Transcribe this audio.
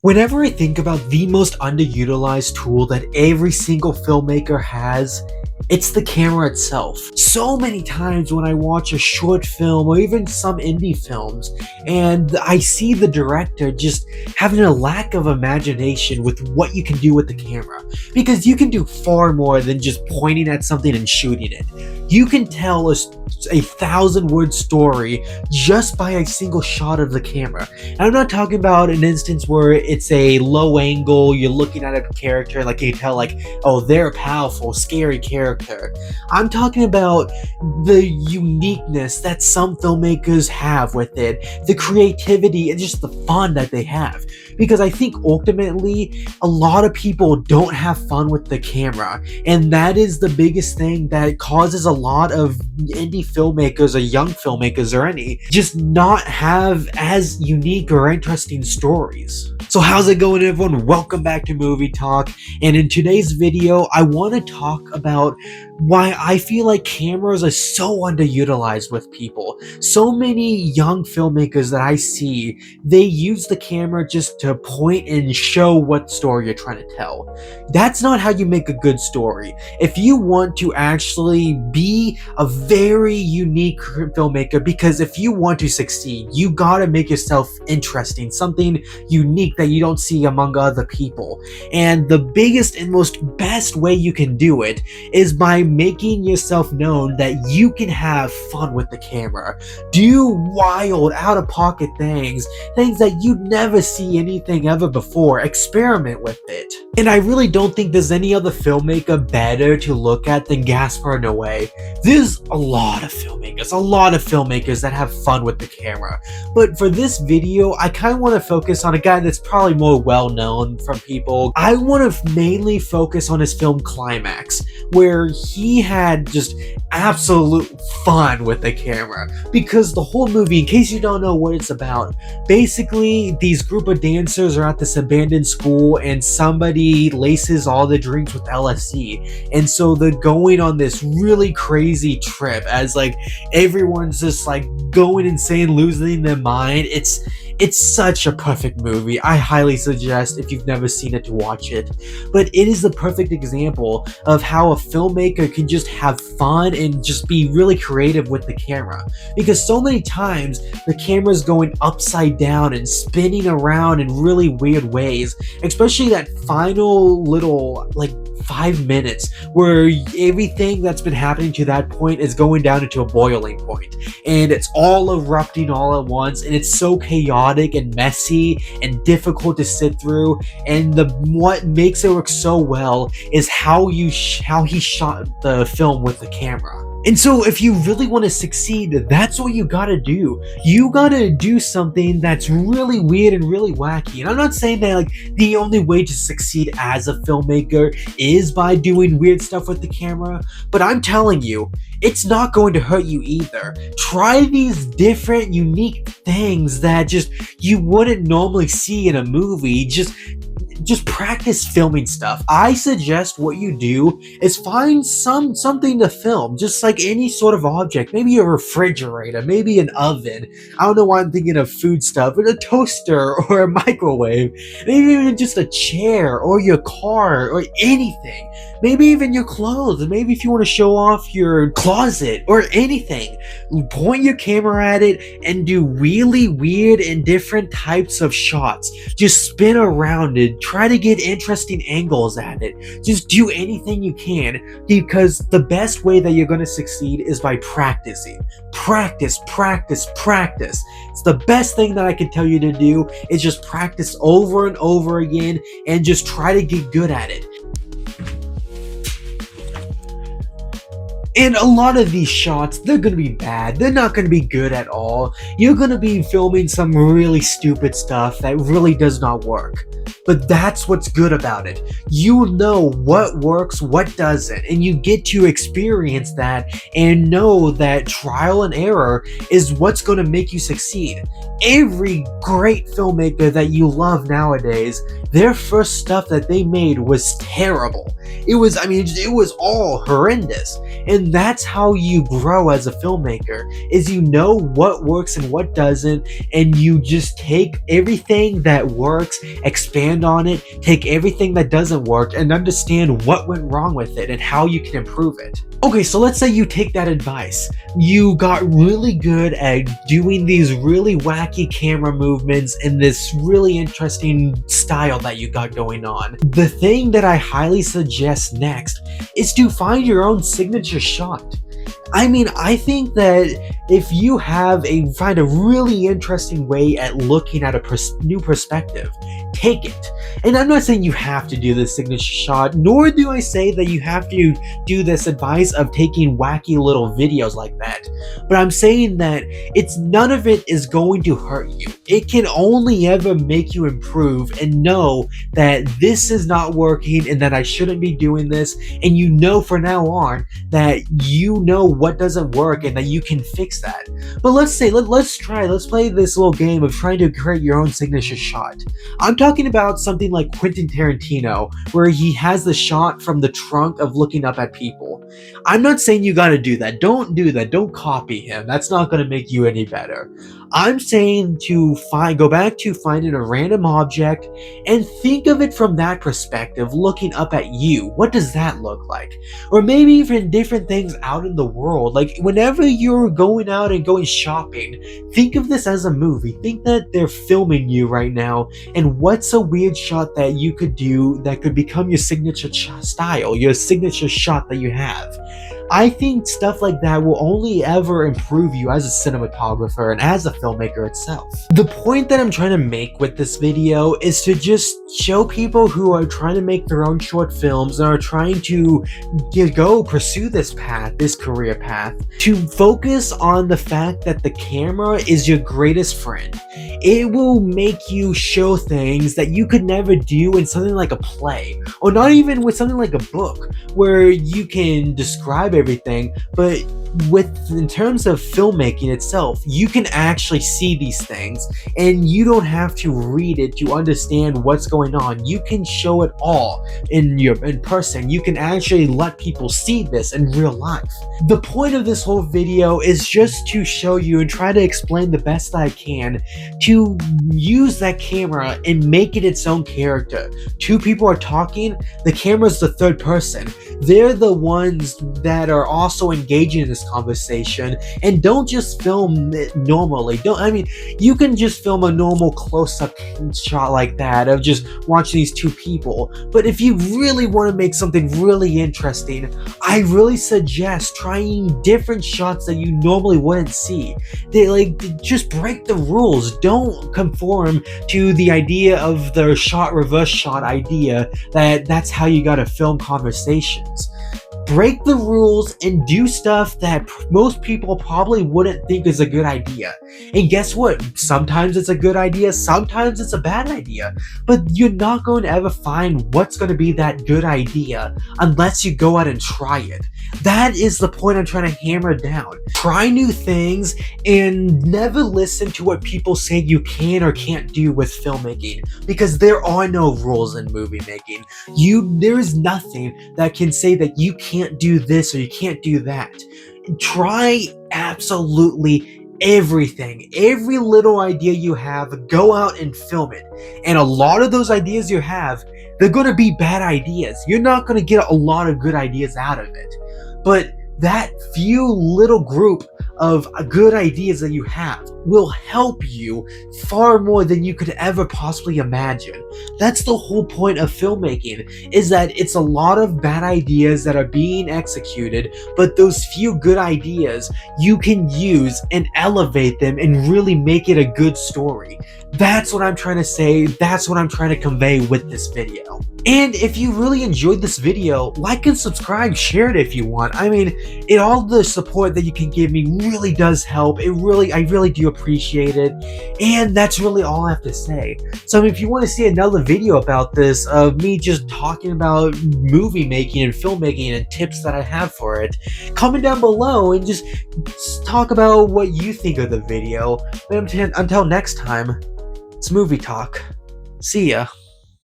Whenever I think about the most underutilized tool that every single filmmaker has, it's the camera itself. So many times when I watch a short film or even some indie films and I see the director just having a lack of imagination with what you can do with the camera. Because you can do far more than just pointing at something and shooting it. You can tell a 1,000-word story just by a single shot of the camera. And I'm not talking about an instance where it's a low angle, you're looking at a character, like you can tell, like, oh, they're a powerful, scary character. I'm talking about the uniqueness that some filmmakers have with it, the creativity, and just the fun that they have. Because I think ultimately, a lot of people don't have fun with the camera, and that is the biggest thing that causes a lot of indie filmmakers or young filmmakers or any just not have as unique or interesting stories. So how's it going, everyone? Welcome back to Movie Talk, and in today's video I want to talk about why I feel like cameras are so underutilized with people. So many young filmmakers that I see, they use the camera just to point and show what story you're trying to tell. That's not how you make a good story. If you want to actually be a very unique filmmaker, because if you want to succeed, you gotta make yourself interesting, something unique that you don't see among other people. And the biggest and most best way you can do it is by making yourself known that you can have fun with the camera. Do wild, out-of-pocket things that you'd never see anything ever before. Experiment with it. And I really don't think there's any other filmmaker better to look at than Gaspar Noé. There's a lot of filmmakers that have fun with the camera. But for this video, I kind of want to focus on a guy that's probably more well-known from people. I want to mainly focus on his film Climax, where he had just absolute fun with the camera. Because the whole movie, in case you don't know what it's about, basically these group of dancers are at this abandoned school and somebody laces all the drinks with LSD, and so they're going on this really crazy trip as like everyone's just like going insane, losing their mind. It's such a perfect movie. I highly suggest, if you've never seen it, to watch it. But it is the perfect example of how a filmmaker can just have fun and just be really creative with the camera. Because so many times the camera's going upside down and spinning around in really weird ways, especially that final little like 5 minutes where everything that's been happening to that point is going down into a boiling point, and it's all erupting all at once, and it's so chaotic and messy and difficult to sit through. And what makes it work so well is how he shot the film with the camera. And so if you really want to succeed, that's what you gotta do. You gotta do something that's really weird and really wacky. And I'm not saying that like the only way to succeed as a filmmaker is by doing weird stuff with the camera, but I'm telling you, it's not going to hurt you either. Try these different, unique things that just you wouldn't normally see in a movie. Just practice filming stuff. I suggest what you do is find something to film, just like any sort of object. Maybe a refrigerator, maybe an oven. I don't know why I'm thinking of food stuff, but a toaster or a microwave. Maybe even just a chair or your car or anything. Maybe even your clothes. Maybe if you want to show off your closet or anything, point your camera at it and do really weird and different types of shots. Just spin around it. Try to get interesting angles at it. Just do anything you can, because the best way that you're going to succeed is by practicing. Practice. It's the best thing that I can tell you to do, is just practice over and over again and just try to get good at it. And a lot of these shots, they're going to be bad. They're not going to be good at all. You're going to be filming some really stupid stuff that really does not work. But that's what's good about it. You know what works, what doesn't, and you get to experience that and know that trial and error is what's going to make you succeed. Every great filmmaker that you love nowadays, their first stuff that they made was terrible. It was all horrendous. And that's how you grow as a filmmaker, is you know what works and what doesn't, and you just take everything that works, expand on it, take everything that doesn't work, and understand what went wrong with it and how you can improve it. Okay, so let's say you take that advice. You got really good at doing these really wacky camera movements and this really interesting style that you got going on. The thing that I highly suggest next is to find your own signature shot. I think that if you find a really interesting way at looking at a new perspective, take it. And I'm not saying you have to do this signature shot, nor do I say that you have to do this advice of taking wacky little videos like that. But I'm saying that none of it is going to hurt you. It can only ever make you improve and know that this is not working and that I shouldn't be doing this. And you know from now on that you know what doesn't work and that you can fix that. But let's play this little game of trying to create your own signature shot. I'm talking about something like Quentin Tarantino, where he has the shot from the trunk of looking up at people. I'm not saying you gotta do that. Don't do that. Don't copy him. That's not gonna make you any better. I'm saying to go back to finding a random object and think of it from that perspective, looking up at you. What does that look like? Or maybe even different things out in the world. Like whenever you're going out and going shopping, think of this as a movie. Think that they're filming you right now, and what's a weird shot that you could do that could become your signature style, your signature shot that you have. I think stuff like that will only ever improve you as a cinematographer and as a filmmaker itself. The point that I'm trying to make with this video is to just show people who are trying to make their own short films and are trying to go pursue this path, this career path, to focus on the fact that the camera is your greatest friend. It will make you show things that you could never do in something like a play, or not even with something like a book, where you can describe everything, but in terms of filmmaking itself, you can actually see these things, and you don't have to read it to understand what's going on. You can show it all in person. You can actually let people see this in real life. The point of this whole video is just to show you and try to explain the best I can to use that camera and make it its own character. Two people are talking, the camera's the third person. They're the ones that are also engaging in this conversation, and don't just film it normally. You can just film a normal close-up shot like that of just watching these two people, but if you really want to make something really interesting, I really suggest trying different shots that you normally wouldn't see. Just break the rules. Don't conform to the idea of the reverse shot idea that's how you gotta film conversations. Break the rules and do stuff that most people probably wouldn't think is a good idea. And guess what? Sometimes it's a good idea, sometimes it's a bad idea. But you're not going to ever find what's going to be that good idea unless you go out and try it. That is the point I'm trying to hammer down. Try new things and never listen to what people say you can or can't do with filmmaking, because there are no rules in movie making. There is nothing that can say that you can't do this or you can't do that. Try absolutely everything. Every little idea you have, go out and film it. And a lot of those ideas you have, they're going to be bad ideas. You're not going to get a lot of good ideas out of it. But that few little group of good ideas that you have will help you far more than you could ever possibly imagine. That's the whole point of filmmaking, is that it's a lot of bad ideas that are being executed, but those few good ideas you can use and elevate them and really make it a good story. That's what I'm trying to say. That's what I'm trying to convey with this video. And if you really enjoyed this video, like and subscribe, share it if you want. all the support that you can give me really does help. I really do appreciate it. And that's really all I have to say. So if you want to see another video about this, of me just talking about movie making and filmmaking and tips that I have for it, comment down below and just talk about what you think of the video. But until next time, it's movie talk. See ya.